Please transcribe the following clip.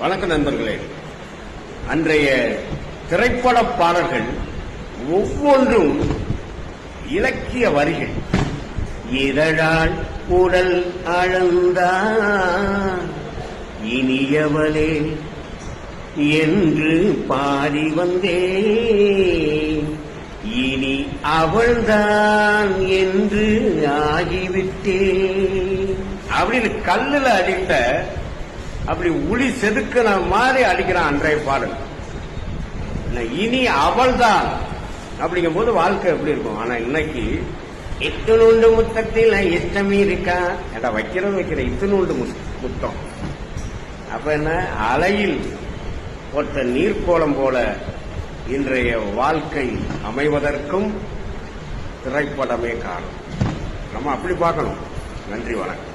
வணக்கம் நண்பர்களே. அன்றைய திரைப்பட பாடல்கள் ஒவ்வொன்றும் இலக்கிய வரிகள். இதழால் உடல் அளந்தான் இனியவளே என்று பாடி வந்தேன், இனி அவள்தான் என்று ஆகிவிட்டேன் அப்படின்னு கல்லுல அடித்த அப்படி உளி செதுக்கின மாதிரி அடிக்கிறான் அன்றைய பாடல். இனி அவள்தான் அப்படிங்கும் போது வாழ்க்கை எப்படி இருக்கும். ஆனா இன்னைக்கு இத்துணுண்டு முத்தத்தில் இஷ்டமே இருக்கா ஏடா வைக்கிற இத்துணுண்டு முத்தம். அப்ப என்ன, அலையில் ஒட்ட நீர்க்கோளம் போல இன்றைய வாழ்க்கை அமைவதற்கும் திரைப்படமே காரணம். நம்ம அப்படி பார்க்கணும். நன்றி, வணக்கம்.